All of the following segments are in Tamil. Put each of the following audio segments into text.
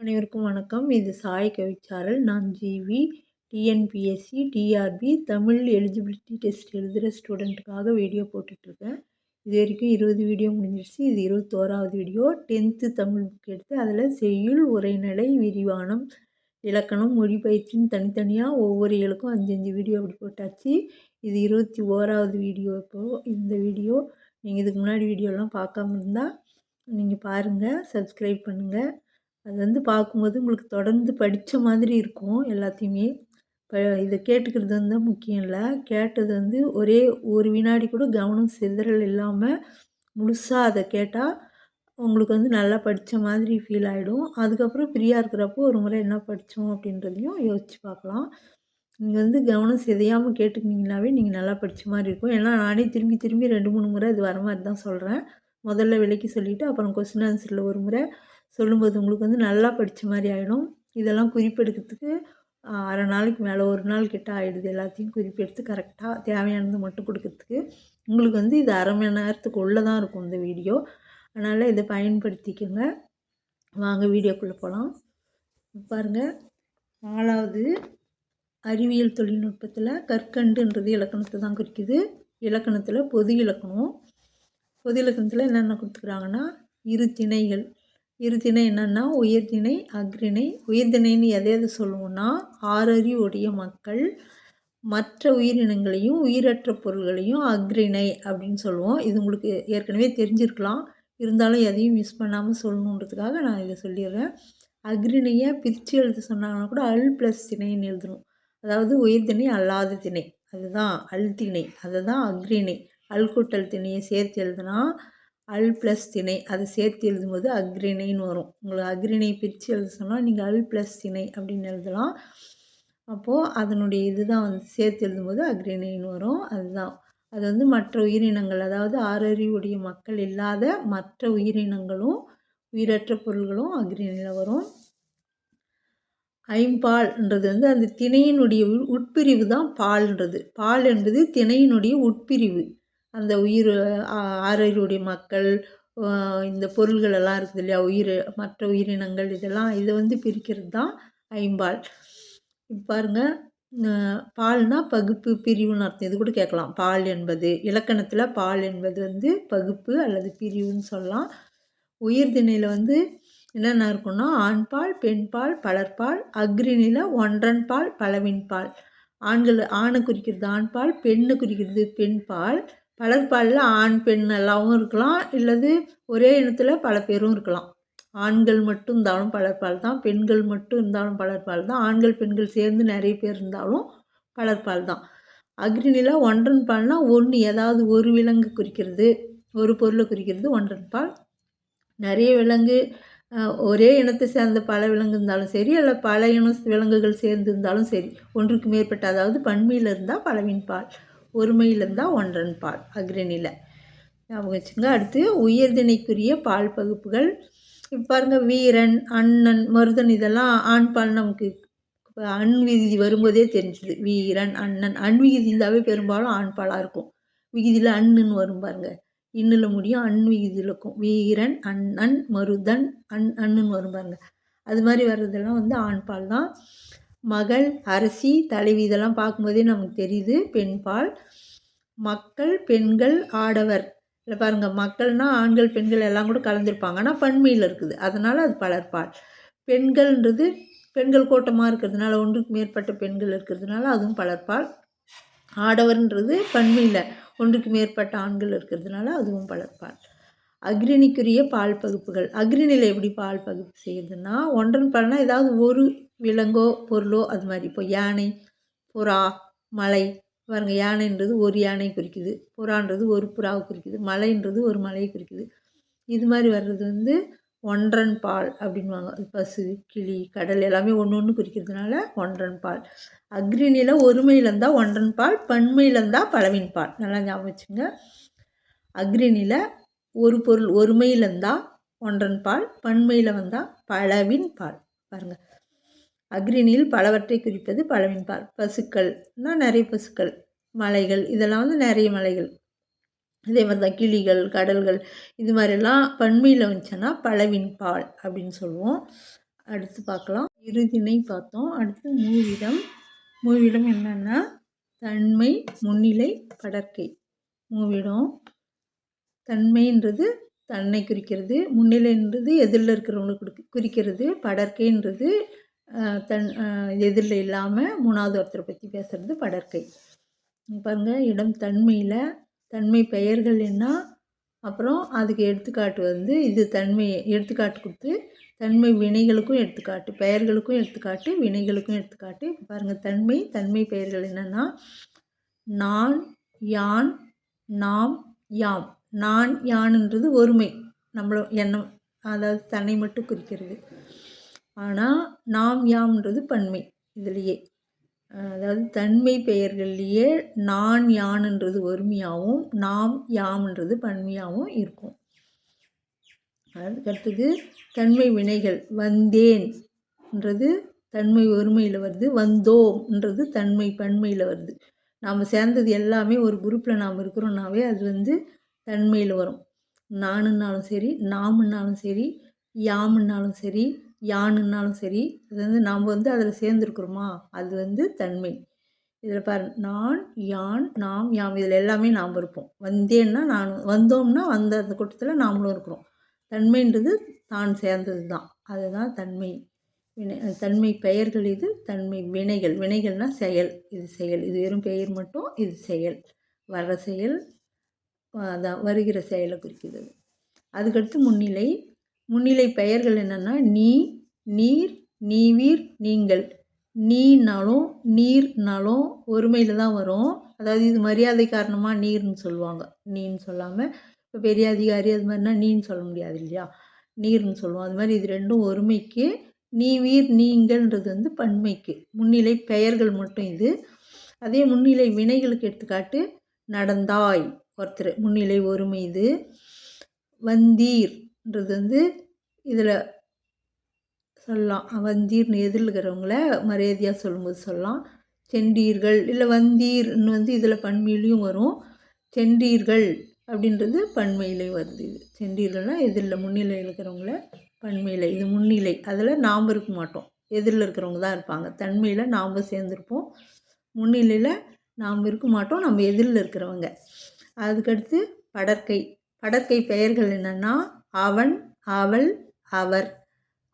அனைவருக்கும் வணக்கம். இது சாய் கவிச்சாரல். நான் GV. TNPSC, TRB Tamil eligibility test எழுதுகிற ஸ்டூடெண்ட்டுக்காக வீடியோ போட்டுட்ருக்கேன். இது வரைக்கும் 20 வீடியோ முடிஞ்சிருச்சு. இது 21வது வீடியோ. 10th தமிழ் புக் எடுத்து அதில் செய்யுள், உரைநடை, விரிவானம், இலக்கணம், மொழி பயிற்சின்னு தனித்தனியாக ஒவ்வொரு இயலுக்கும் 5 வீடியோ அப்படி போட்டாச்சு. இது 21வது வீடியோ. இப்போது இந்த வீடியோ நீங்கள் இதுக்கு முன்னாடி வீடியோலாம் பார்க்காம இருந்தால் நீங்கள் பாருங்கள், சப்ஸ்கிரைப் பண்ணுங்கள். அது பார்க்கும்போது உங்களுக்கு தொடர்ந்து படித்த மாதிரி இருக்கும் எல்லாத்தையுமே. இதை கேட்டுக்கிறது தான் முக்கியம் இல்லை. கேட்டது ஒரே ஒரு வினாடி கூட கவனம் சிதறல் இல்லாமல் முழுசாக அதை கேட்டால் உங்களுக்கு நல்லா படித்த மாதிரி ஃபீல் ஆகிடும். அதுக்கப்புறம் ஃப்ரீயாக இருக்கிறப்போ ஒரு முறை என்ன படித்தோம் அப்படின்றதையும் யோசித்து பார்க்கலாம். நீங்கள் கவனம் சிதையாமல் கேட்டுக்கினீங்கனாவே நீங்கள் நல்லா படித்த மாதிரி இருக்கும். ஏன்னா நானே திரும்பி திரும்பி 2-3 முறை இது வர மாதிரி தான் சொல்கிறேன். முதல்ல விலைக்கு சொல்லிவிட்டு அப்புறம் கொஸ்டின் ஆன்சரில் ஒரு முறை சொல்லும்போது உங்களுக்கு நல்லா படித்த மாதிரி ஆகிடும். இதெல்லாம் குறிப்பெடுக்கிறதுக்கு அரை நாளைக்கு மேலே ஒரு நாள் கிட்ட ஆகிடுது. எல்லாத்தையும் குறிப்பெடுத்து கரெக்டாக தேவையானது மட்டும் கொடுக்கறதுக்கு. உங்களுக்கு இது அரை மணி நேரத்துக்கு உள்ளே தான் இருக்கும் இந்த வீடியோ. அதனால் இதை பயன்படுத்திக்கோங்க. வாங்க வீடியோக்குள்ளே போகலாம். பாருங்கள், 4வது அறிவியல் தொழில்நுட்பத்தில் கற்கண்டுன்றது இலக்கணத்தை தான் குறிக்குது. இலக்கணத்தில் பொது இலக்கணம். பொது இலக்கணத்தில் என்னென்ன கொடுத்துக்கிறாங்கன்னா, இரு திணைகள். இரு திணை என்னென்னா உயர்திணை, அஃறிணை. உயர்திணைன்னு எதை சொல்லுவோன்னா, 6 அறிவு உடைய மக்கள் மற்ற உயிரினங்களையும் உயிரற்ற பொருள்களையும் அஃறிணை அப்படின்னு சொல்லுவோம். இது உங்களுக்கு ஏற்கனவே தெரிஞ்சிருக்கலாம். இருந்தாலும் எதையும் மிஸ் பண்ணாமல் சொல்லணுன்றதுக்காக நான் இதை சொல்லிடுறேன். அஃறிணையை பிரித்து எழுத சொன்னாங்கன்னா கூட அல் ப்ளஸ் திணைன்னு எழுதணும். அதாவது உயர்திணை அல்லாத திணை, அதுதான் அல் திணை, அதுதான் அஃறிணை. அல் கூட்டல் திணையை சேர்த்து எழுதுனா அல் ப்ளஸ் திணை, அதை சேர்த்து எழுதும்போது அஃறிணைன்னு வரும். உங்களுக்கு அஃறிணை பிரித்து எழுத சொன்னால் நீங்கள் அல் ப்ளஸ் திணை அப்படின்னு எழுதலாம். அப்போது அதனுடைய இதுதான் சேர்த்து எழுதும்போது அஃறிணைன்னு வரும். அதுதான் அது மற்ற உயிரினங்கள், அதாவது 6 அறிவுடைய மக்கள் இல்லாத மற்ற உயிரினங்களும் உயிரற்ற பொருள்களும் அஃறிணையில் வரும். ஐம்பால்ன்றது அந்த திணையினுடைய உட்பிரிவு தான் பால்ன்றது. பால் என்பது திணையினுடைய உட்பிரிவு. அந்த உயிர் 6 அறிவுடைய மக்கள், இந்த பொருள்கள் எல்லாம் இருக்குது இல்லையா, மற்ற உயிரினங்கள், இதெல்லாம் இதை பிரிக்கிறது தான் ஐம்பால். இப்போ பாருங்கள், பால்னால் பகுப்பு, பிரிவுன்னு அர்த்தம். இது கூட கேட்கலாம். பால் என்பது இலக்கணத்தில் பால் என்பது பகுப்பு அல்லது பிரிவுன்னு சொல்லலாம். உயர்திணையில் என்னென்ன இருக்குன்னா, ஆண்பால், பெண்பால், பலர்பால். அஃறிணையில் ஒன்றன் பால், பலவின் பால். ஆணை குறிக்கிறது ஆண்பால், பெண்ணை குறிக்கிறது பெண்பால். பலர்பாலில் ஆண் பெண் எல்லாவும் இருக்கலாம், இல்லது ஒரே இனத்தில் பல பேரும் இருக்கலாம். ஆண்கள் மட்டும் இருந்தாலும் பலர்பால் தான், பெண்கள் மட்டும் இருந்தாலும் பலர்பால் தான், ஆண்கள் பெண்கள் சேர்ந்து நிறைய பேர் இருந்தாலும் பலர்பால் தான். அஃறிணையில் ஒன்றன் பால்னால் ஒன்று, ஏதாவது ஒரு விலங்கு குறிக்கிறது, ஒரு பொருளை குறிக்கிறது ஒன்றன் பால். நிறைய விலங்கு, ஒரே இனத்தை சேர்ந்த பல விலங்கு இருந்தாலும் சரி, அல்ல பல இன விலங்குகள் சேர்ந்து இருந்தாலும் சரி, ஒன்றுக்கு மேற்பட்ட, அதாவது பன்மையில் இருந்தால் பலவின் பால், ஒருமையில் இருந்தால் ஒன்றன் பால் அஃறிணையில். ஞாபகம் வச்சுங்க. அடுத்து உயர்திணைக்குரிய பால் பகுப்புகள். இப்போ பாருங்கள், வீரன், அண்ணன், மருதன், இதெல்லாம் ஆண் பால். நமக்கு அண் விகுதி வரும்போதே தெரிஞ்சுது. வீரன், அண்ணன். அண் விகுதி இருந்தாவே பெரும்பாலும் ஆண் பாலாக இருக்கும். விகுதியில் அண்ணுன்னு வரும் பாருங்கள், இன்னில் முடியும், அண் விகுதியில் இருக்கும். வீரன், அண்ணன், மருதன், அண்ணுன்னு வரும் பாருங்கள். அது மாதிரி வர்றதெல்லாம் ஆண் பால் தான். மகள், அரசி, தலைவி, இதெல்லாம் பார்க்கும்போதே நமக்கு தெரியுது பெண்பால். மக்கள், பெண்கள், ஆடவர். இல்லை பாருங்கள், மக்கள்னால் ஆண்கள் பெண்கள் எல்லாம் கூட கலந்துருப்பாங்க, ஆனால் பன்மையில் இருக்குது, அதனால் அது பலர்பால். பெண்கள்ன்றது பெண்கள் கூட்டமாக இருக்கிறதுனால, ஒன்றுக்கு மேற்பட்ட பெண்கள் இருக்கிறதுனால அதுவும் பலர்பால். ஆடவர்ன்றது பன்மையில் ஒன்றுக்கு மேற்பட்ட ஆண்கள் இருக்கிறதுனால அதுவும் பலர்பால். அஃறிணைக்குரிய பால் பகுப்புகள். அஃறிணையில் எப்படி பால் பகுப்பு செய்யுதுன்னா, ஒன்றன் பால்னால் ஏதாவது ஒரு விலங்கோ பொருளோ, அது மாதிரி. இப்போ யானை, புறா, மலை. பாருங்கள், யானைன்றது ஒரு யானை குறிக்குது, புறான்றது ஒரு புறாவை குறிக்குது, மலைன்றது ஒரு மலையை குறிக்குது. இது மாதிரி வர்றது ஒன்றன் பால் அப்படின்வாங்க. பசு, கிளி, கடல் எல்லாமே ஒன்று ஒன்று குறிக்கிறதுனால ஒன்றன் பால். அஃறிணையில் ஒருமையில் இருந்தால் ஒன்றன் பால், பன்மையில் இருந்தால் பலவின் பால். நல்லா ஞாபகம் வச்சுங்க. அஃறிணையில் ஒரு பொருள் ஒருமையில் இருந்தால் ஒன்றன் பால், பன்மையில் வந்தால் பலவின் பால். பாருங்கள், அஃறிணையில் பலவற்றை குறிப்பது பலவின் பால். பசுக்கள்னால் நிறைய பசுக்கள், மலைகள், இதெல்லாம் நிறைய மலைகள். இதே மாதிரி தான் கிளிகள், கடல்கள், இது மாதிரிலாம் பன்மையில் வந்துச்சுன்னா பலவின் பால் அப்படின்னு சொல்லுவோம். அடுத்து பார்க்கலாம். இறுதினை பார்த்தோம். அடுத்து மூவிடம். மூவிடம் என்னென்னா தன்மை, முன்னிலை, படர்க்கை. மூவிடம் தன்மைன்றது தன்னை குறிக்கிறது, முன்னிலைன்றது எதிரில் இருக்கிறவங்களுக்கு குறிக்கிறது, படர்க்கைன்றது எதிரில் இல்லாமல் மூணாவது ஒருத்தரை பற்றி பேசுகிறது படர்க்கை. பாருங்கள், இடம் தன்மையில் தன்மை பெயர்கள் என்ன, அப்புறம் அதுக்கு எடுத்துக்காட்டு இது தன்மையை எடுத்துக்காட்டு கொடுத்து தன்மை வினைகளுக்கும் எடுத்துக்காட்டு, பெயர்களுக்கும் எடுத்துக்காட்டு, வினைகளுக்கும் எடுத்துக்காட்டு. பாருங்கள், தன்மை பெயர்கள் என்னென்னா நான், யான், நாம், யாம். நான், யான்ன்றது ஒருமை, எண்ணம், அதாவது தன்னை மட்டும் குறிக்கிறது. ஆனால் நாம், யாம்ன்றது பன்மை. இதுலேயே அதாவது தன்மை பெயர்கள்லேயே நான், யான்ன்றது ஒருமையாகவும் நாம், யாம்ன்றது பன்மையாகவும் இருக்கும். அதுக்கடுத்தது தன்மை வினைகள். வந்தேன்ன்றது தன்மை ஒருமையில் வருது, வந்தோம்ன்றது தன்மை பன்மையில் வருது. நாம் சேர்ந்தது எல்லாமே ஒரு குரூப்பில் நாம் இருக்கிறோன்னாவே அது தன்மையில் வரும். நானுன்னாலும் சரி, நாமுன்னாலும் சரி, யாமுன்னாலும் சரி, யானுன்னாலும் சரி, அது நாம் அதில் சேர்ந்துருக்குறோமா, அது தன்மை. இதில் பாரு, நான், யான், நாம், யாம், இதில் எல்லாமே நாம் இருப்போம். வந்தேன்னா நானும், வந்தோம்னா அந்த கூட்டத்தில் நாமளும் இருக்கிறோம். தன்மைன்றது தான் சேர்ந்தது தான், அதுதான் தன்மை. தன்மை பெயர்கள். இது தன்மை வினைகள். வினைகள்னால் செயல். இது செயல், இது வெறும் பெயர் மட்டும், இது செயல், வர்ற செயல், அதான் வருகிற செயலை குறிக்கிறது. அதுக்கடுத்து முன்னிலை. முன்னிலை பெயர்கள் என்னென்னா நீ, நீர், நீவீர், நீங்கள். நீனாலும் நீர்னாலும் ஒருமையில் தான் வரும். அதாவது இது மரியாதை காரணமாக நீர்னு சொல்லுவாங்க, நீன்னு சொல்லாமல். இப்போ பெரிய அதிகாரி அது மாதிரினா நீன்னு சொல்ல முடியாது இல்லையா, நீர்னு சொல்லுவோம். அது மாதிரி இது ரெண்டும் ஒருமைக்கு. நீ, வீர், நீங்கள்ன்றது பன்மைக்கு. முன்னிலை பெயர்கள் மட்டும் இது. அதே முன்னிலை வினைகளுக்கு எடுத்துக்காட்டு நடந்தாய், ஒருத்தர், முன்னிலை ஒருமை இது. வந்தீர்ன்றது இதில் சொல்லலாம். வந்தீர்னு எதிரில் இருக்கிறவங்கள மரியாதையாக சொல்லும்போது சொல்லலாம். சென்றீர்கள், இல்லை வந்தீர்னு இதில் பன்மையிலையும் வரும். சென்றீர்கள் அப்படின்றது பன்மையிலையும் வருது. இது சென்றீர்கள்னால் எதிரில் முன்னிலையில் இருக்கிறவங்கள பன்மையில், இது முன்னிலை. அதில் நாம் இருக்க மாட்டோம், எதிரில் இருக்கிறவங்க தான் இருப்பாங்க. தன்மையில் நாம் சேர்ந்துருப்போம், முன்னிலையில் நாம் இருக்க மாட்டோம், நம்ம எதிரில் இருக்கிறவங்க. அதுக்கடுத்து படர்க்கை. படர்க்கை பெயர்கள் என்னென்னா அவன், அவள், அவர்.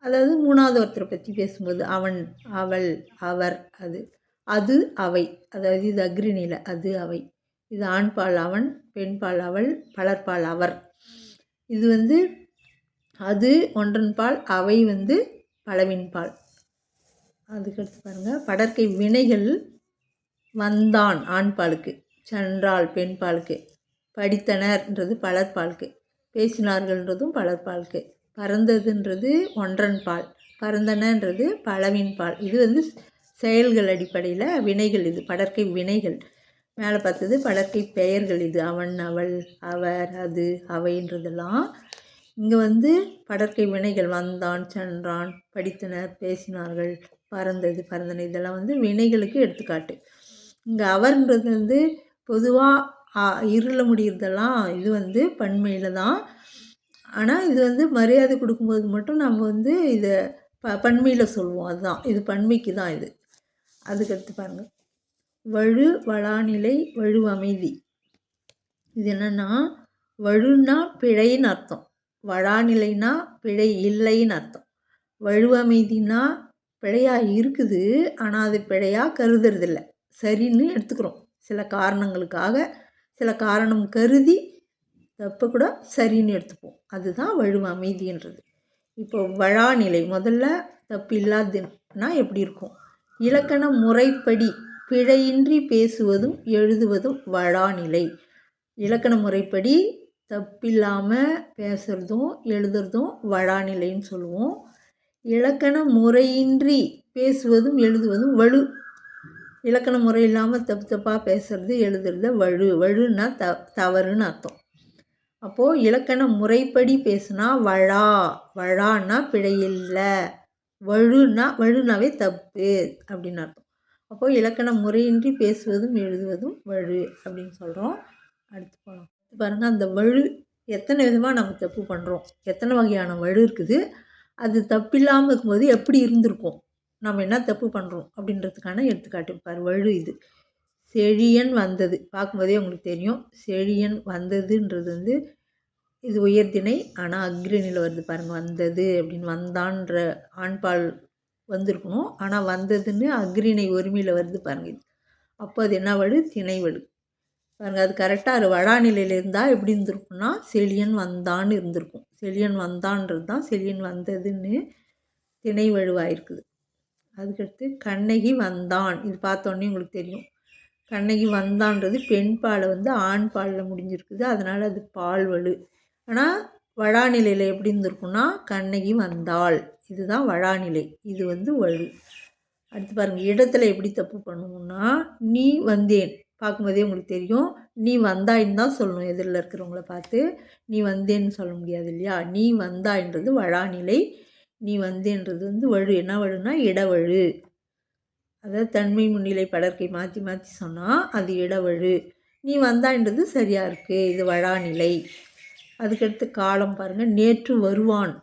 அதாவது மூணாவது ஒருத்தரை பற்றி பேசும்போது அவன், அவள், அவர், அது, அவை. அதாவது இது அக்ரிணியில் அது, அவை. இது ஆண்பால் அவன், பெண்பால் அவள், பலர்பால் அவர். இது அது ஒன்றன்பால், அவை பலவின்பால். அதுக்கடுத்து பாருங்கள், படர்க்கை வினைகள். வந்தான் ஆண்பாலுக்கு, சென்றால் பெண்பாலுக்கு, படித்தனர்ன்றது பலர்பாலுக்கு, பேசினார்கள்ன்றதும் பலர்பாலுக்கு, பறந்ததுன்றது ஒன்றன்பால், பறந்தனன்றது பலவின்பால். இது செயல்கள் அடிப்படையில் வினைகள். இது படர்க்கை வினைகள். மேலே பார்த்தது படர்க்கை பெயர்கள். இது அவன், அவள், அவர், அது, அவைன்றதெல்லாம். இங்கே படர்க்கை வினைகள். வந்தான், சென்றான், படித்தனர், பேசினார்கள், பறந்தது, பறந்தன, இதெல்லாம் வினைகளுக்கு எடுத்துக்காட்டு. இங்கே அவர்ன்றது பொதுவாக இருளில் முடிகிறதெல்லாம் இது பன்மையில் தான். ஆனால் இது மரியாதை கொடுக்கும்போது மட்டும் நம்ம இதை பன்மையில் சொல்லுவோம். அதுதான் இது பன்மைக்கு தான் இது. அதுக்கடுத்து பாருங்கள், வழு, வளாநிலை, வழு அமைதி. இது என்னென்னா வழுன்னா பிழைன்னு அர்த்தம், வளாநிலைனா பிழை இல்லைன்னு அர்த்தம், வழு அமைதினா பிழையாக இருக்குது ஆனால் அது பிழையாக கருதுறதில்லை, சரின்னு எடுத்துக்கிறோம். சில காரணங்களுக்காக, சில காரணம் கருதி தப்பை கூட சரின்னு எடுத்துப்போம். அதுதான் வழு அமைதின்றது. இப்போ வளாநிலை, முதல்ல தப்பு இல்லாதுன்னா எப்படி இருக்கும், இலக்கண முறைப்படி பிழையின்றி பேசுவதும் எழுதுவதும் வளாநிலை. இலக்கண முறைப்படி தப்பில்லாமல் பேசுகிறதும் எழுதுறதும் வளாநிலைன்னு சொல்லுவோம். இலக்கண முறையின்றி பேசுவதும் எழுதுவதும் வழு. இலக்கண முறை இல்லாமல் தப்பாக பேசுகிறது எழுதுறத வழு. வழுன்னா தவறுன்னு அர்த்தம். அப்போது இலக்கண முறைப்படி பேசுனா வழா, வழான்னா பிழையில்லை, வழுனாவே தப்பு அப்படின்னு அர்த்தம். அப்போது இலக்கண முறையின்றி பேசுவதும் எழுதுவதும் வழு அப்படின்னு சொல்கிறோம். அடுத்து போகலாம். பாருங்கள், அந்த வழு எத்தனை விதமாக நம்ம தப்பு பண்ணுறோம், எத்தனை வகையான வழு இருக்குது, அது தப்பில்லாமல் இருக்கும்போது எப்படி இருந்திருக்கும், நம்ம என்ன தப்பு பண்ணுறோம் அப்படின்றதுக்கான எடுத்துக்காட்டு பாரு. வழு இது. செழியன் வந்தது பார்க்கும்போதே உங்களுக்கு தெரியும். செழியன் வந்ததுன்றது வந்து இது உயர்திணை. ஆனால் அக்ரிணியில் வருது பாருங்கள். வந்தது அப்படின்னு வந்தான்ற ஆண்பால் வந்திருக்கணும். ஆனால் வந்ததுன்னு அக்ரிணை ஒருமையில் வருது பாருங்கள். இது அப்போ அது என்ன வழு? திணை வழு. பாருங்கள், அது கரெக்டாக அது வழாநிலையில் இருந்தால் எப்படி இருந்திருக்குன்னா செழியன் வந்தான்னு இருந்திருக்கும். செழியன் வந்தான்றது தான் செழியன் வந்ததுன்னு திணை வழுவாயிருக்குது. அதுக்கடுத்து கண்ணகி வந்தான். இது பார்த்தோன்னே உங்களுக்கு தெரியும். கண்ணகி வந்தான்றது பெண் பாலை வந்து ஆண் பாலில் முடிஞ்சிருக்குது. அதனால் அது பால் வலு. ஆனால் வழாநிலையில் எப்படி இருந்திருக்குன்னா கண்ணகி வந்தாள். இதுதான் வழாநிலை. இது வந்து வலு. அடுத்து பாருங்கள், இடத்துல எப்படி தப்பு பண்ணுவோம்னா நீ வந்தேன் பார்க்கும்போதே உங்களுக்கு தெரியும். நீ வந்தாயின்னு தான் சொல்லணும். எதிரில் இருக்கிறவங்கள பார்த்து நீ வந்தேன்னு சொல்ல முடியாது இல்லையா. நீ வந்தாயின்றது வழாநிலை. நீ வந்தேன்றது வந்து வழு. என்ன வழுனா இடவழு. அதாவது தன்மை முன்னிலை படர்க்கை மாற்றி மாற்றி சொன்னால் அது இடவழு. நீ வந்தான்றது சரியாக இருக்குது. இது வழாநிலை. அதுக்கடுத்து காலம் பாருங்கள். நேற்று வருவான்.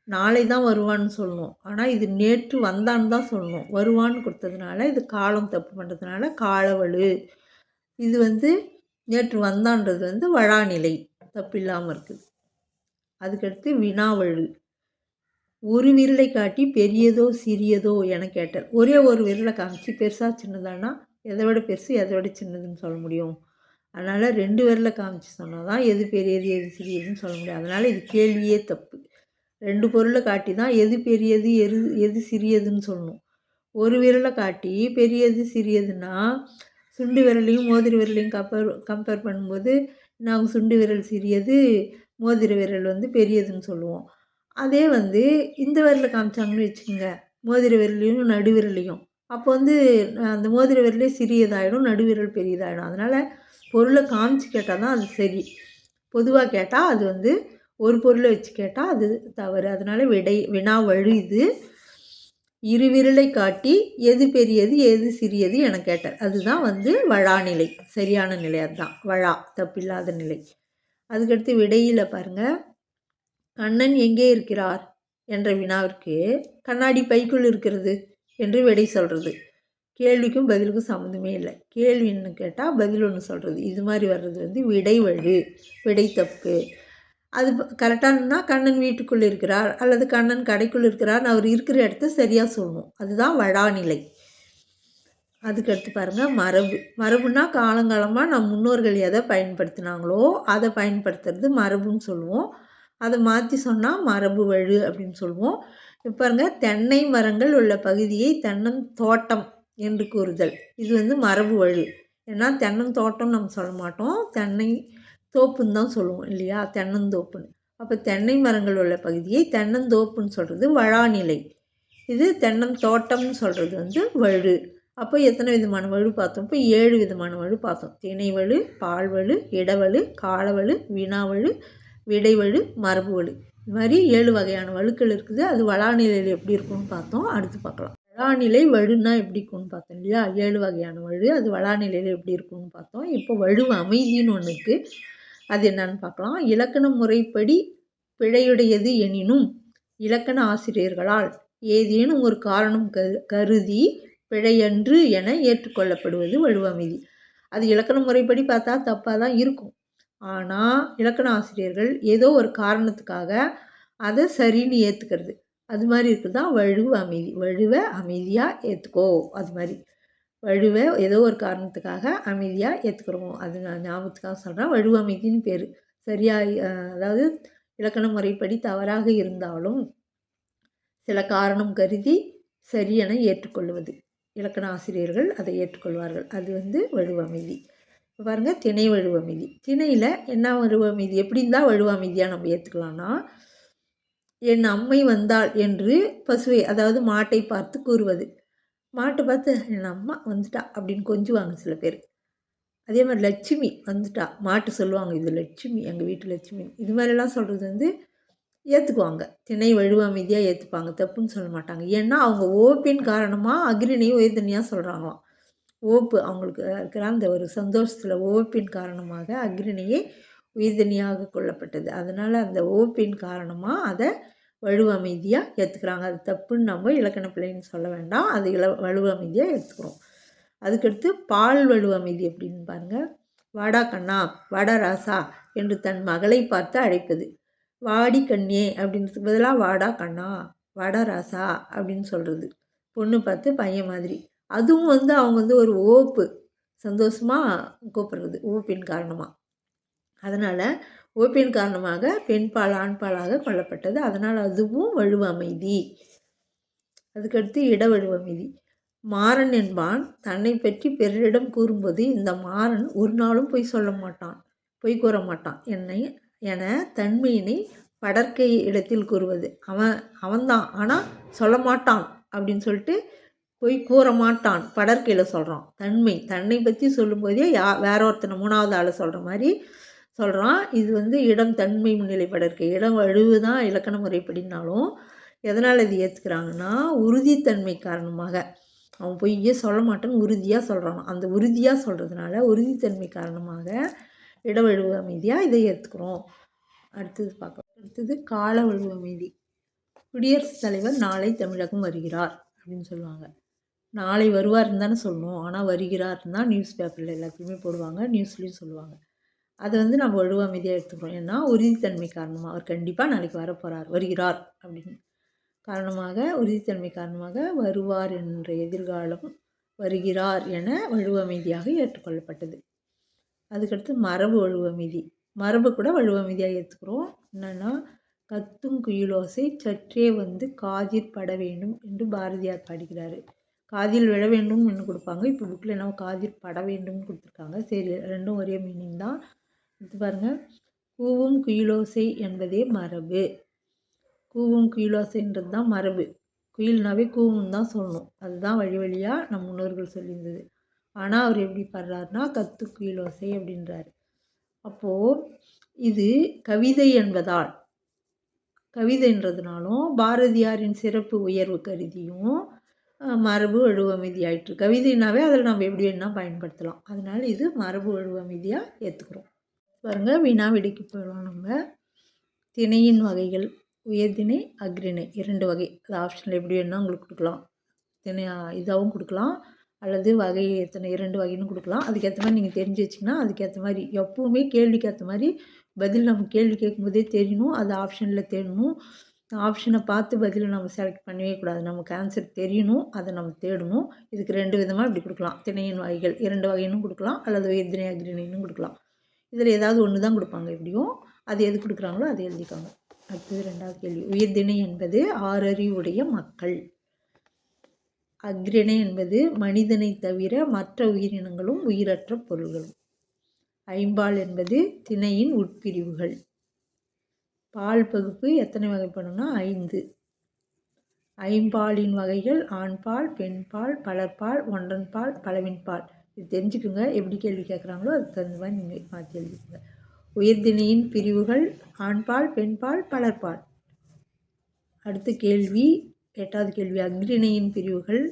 நாளை தான் வருவான்னு சொல்லணும். ஆனால் இது நேற்று வந்தான்னு தான் சொல்லணும். வருவான்னு கொடுத்ததுனால இது காலம் தப்பு பண்ணுறதுனால காலவழு. இது வந்து நேற்று வந்தான்றது வந்து வழாநிலை. தப்பு இல்லாமல் இருக்குது. அதுக்கடுத்து வினாவழு. ஒரு விரலை காட்டி பெரியதோ சிறியதோ என கேட்டார். ஒரே ஒரு விரலை காமிச்சு பெருசாக சின்னதானா எதை விட பெருசு எதை விட சின்னதுன்னு சொல்ல முடியும். அதனால் 2 விரலை காமிச்சு சொன்னால் தான் எது பெரியது எது சிறியதுன்னு சொல்ல முடியும். அதனால் இது கேள்வியே தப்பு. 2 பொருளை காட்டி தான் எது பெரியது எது சிறியதுன்னு சொல்லணும். ஒரு விரலை காட்டி பெரியது சிறியதுன்னா சுண்டு விரலையும் மோதிர விரலையும் கம்பேர் பண்ணும்போது நாங்கள் சுண்டு விரல் சிறியது, மோதிர விரல் வந்து பெரியதுன்னு சொல்லுவோம். அதே வந்து இந்த விரலை காமிச்சாங்கன்னு வச்சுக்கோங்க, மோதிர விரலையும் நடு விரலையும், அப்போ வந்து அந்த மோதிர விரலே சிறியதாகிடும், நடுவிரல் பெரியதாகிடும். அதனால் பொருளை காமிச்சு கேட்டால் தான் அது சரி. பொதுவாக கேட்டால் அது வந்து ஒரு பொருளை வச்சு கேட்டால் அது தவறு. அதனால் வினா வழு இது. இரு விரலை காட்டி எது பெரியது எது சிறியது என கேட்டார். அதுதான் வந்து வழாநிலை. சரியான நிலை அதுதான் வழா, தப்பில்லாத நிலை. அதுக்கடுத்து விடையில் பாருங்கள். கண்ணன் எங்கே இருக்கிறார் என்ற வினாவிற்கு கண்ணாடி பைக்குள் இருக்கிறது என்று விடை சொல்கிறது. கேள்விக்கும் பதிலுக்கும் சம்மந்தமே இல்லை. கேள்வின்னு கேட்டால் பதில் ஒன்று சொல்கிறது. இது மாதிரி வர்றது வந்து விடை வழு. விடை தப்பு. அது கரெக்டானா கண்ணன் வீட்டுக்குள்ளே இருக்கிறார் அல்லது கண்ணன் கடைக்குள்ளே இருக்கிறார், அவர் இருக்கிற இடத்த சரியாக சொல்லணும். அதுதான் வழாநிலை. அதுக்கடுத்து பாருங்கள் மரபு. மரபுனா காலங்காலமாக நம் முன்னோர்கள் எதை பயன்படுத்தினாங்களோ அதை பயன்படுத்துறது மரபுன்னு சொல்லுவோம். அதை மாற்றி சொன்னால் மரபு வழு அப்படின்னு சொல்லுவோம். இப்போ பாருங்கள், தென்னை மரங்கள் உள்ள பகுதியை தென்னம் தோட்டம் என்று கூறுதல். இது வந்து மரபு வழு. ஏன்னா தென்னம் தோட்டம் நம்ம சொல்ல மாட்டோம், தென்னை தோப்புன்னு தான் சொல்லுவோம் இல்லையா, தென்னந்தோப்புன்னு. அப்போ தென்னை மரங்கள் உள்ள பகுதியை தென்னந்தோப்புன்னு சொல்கிறது வழாநிலை. இது தென்னம் தோட்டம்னு சொல்கிறது வந்து வழு. அப்போ எத்தனை விதமான வழு பார்த்தோம்? இப்போ 7 விதமான வழு பார்த்தோம். திணை வழு, பால்வழு, இடவழு, காலவழு, வினாவழு, விடைவழு, மரபு வழு. இது மாதிரி 7 வகையான வழுக்கள் இருக்குது. அது வழாநிலையில் எப்படி இருக்கும்னு பார்த்தோம். அடுத்து பார்க்கலாம். வழாநிலை வழுன்னா எப்படி இருக்கும்னு பார்த்தோம் இல்லையா. 7 வகையான வழு, அது வழாநிலையில் எப்படி இருக்கும்னு பார்த்தோம். இப்போ வழு அமைதின்னு ஒன்று இருக்குது. அது என்னன்னு பார்க்கலாம். இலக்கண முறைப்படி பிழையுடையது எனினும் இலக்கண ஆசிரியர்களால் ஏதேனும் ஒரு காரணம் கருதி பிழையன்று என ஏற்றுக்கொள்ளப்படுவது வழு அமைதி. அது இலக்கண முறைப்படி பார்த்தா தப்பாக தான் இருக்கும். ஆனால் இலக்கண ஆசிரியர்கள் ஏதோ ஒரு காரணத்துக்காக அதை சரின்னு ஏற்றுக்கிறது. அது மாதிரி இருக்குது தான் வழு அமைதி. வழுவை அமைதியாக ஏற்றுக்கோ. அது மாதிரி வழுவை ஏதோ ஒரு காரணத்துக்காக அமைதியாக ஏற்றுக்கிறோம். அது நான் ஞாபகத்துக்காக சொல்கிறேன். வழு அமைதின்னு பேர். சரியாக அதாவது இலக்கண முறைப்படி தவறாக இருந்தாலும் சில காரணம் கருதி சரியென ஏற்றுக்கொள்வது. இலக்கண ஆசிரியர்கள் அதை ஏற்றுக்கொள்வார்கள். அது வந்து வழு அமைதி. பாருங்கள், திணை வழு அமைதி. திணையில் என்ன வழு அமைதி எப்படி இருந்தால் வழு அமைதியாக நம்ம ஏற்றுக்கலாம்னா, என் அம்மை வந்தாள் என்று பசுவை அதாவது மாட்டை பார்த்து கூறுவது. மாட்டை பார்த்து என் அம்மா வந்துட்டா அப்படின்னு கொஞ்சுவாங்க சில பேர். அதே மாதிரி லட்சுமி வந்துட்டா, மாட்டு சொல்லுவாங்க இது லட்சுமி, எங்கள் வீட்டு லட்சுமி. இது மாதிரிலாம் சொல்கிறது வந்து ஏற்றுக்குவாங்க. திணை வழு அமைதியாக ஏற்றுப்பாங்க, தப்புன்னு சொல்ல மாட்டாங்க. ஏன்னா அவங்க ஓப்பின் காரணமாக அக்ரிணையை உயர்தனியாக சொல்கிறாங்களாம். ஓப்பு அவங்களுக்கு இருக்கிற அந்த ஒரு சந்தோஷத்தில் ஓப்பின் காரணமாக அக்ரிணையை உயிர்தனியாக கொள்ளப்பட்டது. அதனால் அந்த ஓப்பின் காரணமாக அதை வலுவ அமைதியாக ஏற்றுக்கிறாங்க. அது தப்புன்னு நம்ம இலக்கண பிழைன்னு சொல்ல வேண்டாம். அது வலுவ அமைதியாக ஏற்றுக்கிறோம். அதுக்கடுத்து பால் வலுவ அமைதி அப்படின்னு பாருங்கள். வாடா கண்ணா, வாடா ராசா என்று தன் மகளை பார்த்து அழைப்பது. வாடி கண்ணே அப்படின்றதுக்கு பதிலாக வாடா கண்ணா, வாடா ராசா அப்படின்னு சொல்கிறது. பொண்ணு பார்த்து பையன் மாதிரி. அதுவும் அவங்க ஒரு ஓப்பு, சந்தோஷமாக கூப்பிட்றது ஓப்பின் காரணமாக. அதனால் ஓப்பின் காரணமாக பெண்பால் ஆண்பாலாக கொல்லப்பட்டது. அதனால் அதுவும் வலுவ அமைதி. அதுக்கடுத்து இடவழுவ அமைதி. மாறன் என்பான் தன்னை பற்றி பிறரிடம் கூறும்போது இந்த மாறன் ஒரு நாளும் பொய் சொல்ல மாட்டான், பொய் கூற மாட்டான் என தன்மையினை படர்க்கை இடத்தில் கூறுவது. அவன்தான் ஆனால் சொல்ல மாட்டான் அப்படின்னு சொல்லிட்டு பொய் கூற மாட்டான் படர்க்கையில் சொல்கிறான். தன்னை பற்றி சொல்லும்போதே வேற ஒருத்தனை மூணாவது ஆள் சொல்கிற மாதிரி சொல்கிறான். இது இடம் தன்மை முன்னிலை படர்க்கை. இடம் வலுவு தான் இலக்கண முறைப்படினாலும் எதனால் இது ஏற்றுக்கிறாங்கன்னா உறுதித்தன்மை காரணமாக. அவன் பொய்யே சொல்ல மாட்டேன்னு உறுதியாக சொல்கிறான். அந்த உறுதியாக சொல்கிறதுனால உறுதித்தன்மை காரணமாக இடவழுவு அமைதியாக இதை ஏற்றுக்கிறோம். அடுத்தது பார்க்கலாம். அடுத்தது கால வழுவு அமைதி. குடியரசுத் தலைவர் நாளை தமிழகம் வருகிறார் அப்படின்னு சொல்லுவாங்க. நாளை வருவார்னு தானே சொல்லணும், ஆனால் வருகிறார்னு தான் நியூஸ் பேப்பரில் எல்லாத்தையுமே போடுவாங்க, நியூஸ்லேயும் சொல்லுவாங்க. அதை நம்ம வலுவ அமைதியாக எடுத்துக்கிறோம். ஏன்னா உறுதித்தன்மை காரணமாக அவர் கண்டிப்பாக நாளைக்கு வரப்போகிறார், வருகிறார் அப்படின்னு காரணமாக, உறுதித்தன்மை காரணமாக வருவார் என்ற எதிர்காலம் வருகிறார் என வலுவ அமைதியாக ஏற்றுக்கொள்ளப்பட்டது. அதுக்கடுத்து மரபு வலுவ அமைதி. மரபு கூட வலுவ அமைதியாக ஏற்றுக்கிறோம். என்னென்னா கத்தும் குயிலோசை சற்றே காதில் பட வேண்டும் என்று பாரதியார் பாடுகிறார். காதில் விழ வேண்டும்னு கொடுப்பாங்க. இப்போ புக்கில் என்ன காதில் பட வேண்டும்னு கொடுத்துருக்காங்க. சரி, ரெண்டும் ஒரே மீனிங் தான். இது பாருங்கள். கூவும் குயிலோசை என்பதே மரபு. கூவும் குயிலோசைன்றது தான் மரபு. குயில்னாவே கூவும் தான் சொல்லணும். அதுதான் வழி வழியாக நம் முன்னோர்கள் சொல்லியிருந்தது. ஆனால் அவர் எப்படி பாடுறாருனா கத்து குயிலோசை அப்படின்றாரு. அப்போது இது கவிதை என்பதால், கவிதைன்றதுனாலும் பாரதியாரின் சிறப்பு உயர்வு கருதியும் மரபு வலுவ அமைதி ஆயிற்று. கவிதைனாவே அதில் நம்ம எப்படி வேணால் பயன்படுத்தலாம். அதனால் இது மரபு வலுவ அமைதியாக ஏற்றுக்கிறோம். பாருங்கள், வினா விடைக்கு போயிடலாம். நம்ம திணையின் வகைகள் உயர்திணை அக்ரிணை 2 வகை. அது ஆப்ஷனில் எப்படி வேணால் உங்களுக்கு கொடுக்கலாம். திணை இதாகவும் கொடுக்கலாம், அல்லது வகை எத்தனை 2 வகைன்னு கொடுக்கலாம். அதுக்கேற்ற மாதிரி நீங்கள் தெரிஞ்சு வச்சிங்கன்னா அதுக்கேற்ற மாதிரி எப்பவுமே கேள்விக்கு ஏற்ற மாதிரி பதில் நம்ம கேள்வி கேட்கும்போதே தெரியணும். அது ஆப்ஷனில் தேடணும். ஆப்ஷனை பார்த்து பதிலை நம்ம செலக்ட் பண்ணவே கூடாது. நமக்கு ஆன்சர் தெரியணும், அதை நம்ம தேடணும். இதுக்கு 2 விதமாக இப்படி கொடுக்கலாம். திணையின் வகைகள் 2 வகைன்னு கொடுக்கலாம், அல்லது உயர்திணை அக்ரிணைன்னு கொடுக்கலாம். இதில் ஏதாவது ஒன்று தான் கொடுப்பாங்க. எப்படியும் அது எது கொடுக்குறாங்களோ அதை எழுதிக்காங்க. அடுத்தது 2வது கேள்வி. உயர்திணை என்பது 6 அறிவுடைய மக்கள். அக்ரிணை என்பது மனிதனை தவிர மற்ற உயிரினங்களும் உயிரற்ற பொருள்களும். ஐம்பால் என்பது திணையின் உட்பிரிவுகள். பால் பகுப்பு எத்தனை வகைப்படும்னா 5. ஐம்பாலின் வகைகள் ஆண்பால், பெண்பால், பலர்பால், ஒன்றன்பால், பலவின்பால். இது தெரிஞ்சுக்குங்க. எப்படி கேள்வி கேட்குறாங்களோ அதுக்கு தகுந்த மாதிரி நீங்கள் மாற்றி எழுதிக்கோங்க. உயர்திணையின் பிரிவுகள் ஆண்பால், பெண்பால், பலர்பால். அடுத்த கேள்வி 8வது கேள்வி. அக்ரிணையின் பிரிவுகள்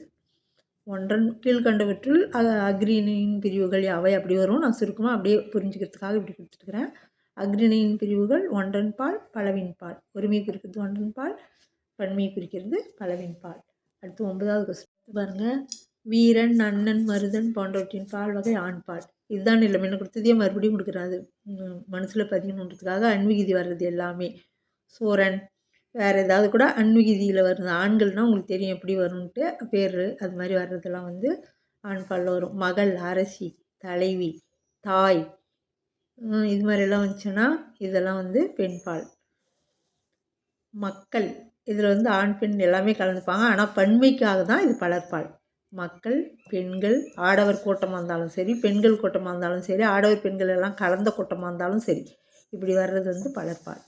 ஒன்றன் கீழ்கண்டவற்றுள் அக்ரிணையின் பிரிவுகள் யாவை அப்படி வரும். நான் சுருக்கமாக அப்படியே புரிஞ்சுக்கிறதுக்காக இப்படி கொடுத்துருக்குறேன். அக்ரிணையின் பிரிவுகள் ஒன்றன்பால், பலவின்பால். ஒருமை குறிக்கிறது ஒன்றன்பால், பன்மையை குறிக்கிறது பலவின்பால். அடுத்து 9வது கொஸ்டின் பாருங்கள். வீரன், நன்னன், மருதன் போன்றவற்றின் பால் வகை ஆண்பால். இதுதான் இல்லை முன்ன கொடுத்ததே மறுபடியும் கொடுக்குறாரு மனசில் பதியணுன்றதுக்காக. அன்விகிதி வர்றது எல்லாமே சோரன் வேறு ஏதாவது கூட அன்விகிதியில் வருது. ஆண்கள்னால் உங்களுக்கு தெரியும் எப்படி வரும்ன்ட்டு பேர் அது மாதிரி வர்றதெல்லாம் ஆண்பாலில் வரும். மகள், அரசி, தலைவி, தாய், இது மாதிரிலாம் வந்துச்சுன்னா இதெல்லாம் பெண்பால். மக்கள் இதில் ஆண் பெண் எல்லாமே கலந்துப்பாங்க. ஆனால் பன்மைக்காக தான் இது பலர்பால். மக்கள், பெண்கள், ஆடவர் கூட்டமாக இருந்தாலும் சரி, பெண்கள் கூட்டமாக இருந்தாலும் சரி, ஆடவர் பெண்கள் எல்லாம் கலந்த கூட்டமாக இருந்தாலும் சரி, இப்படி வர்றது பலர்பால்.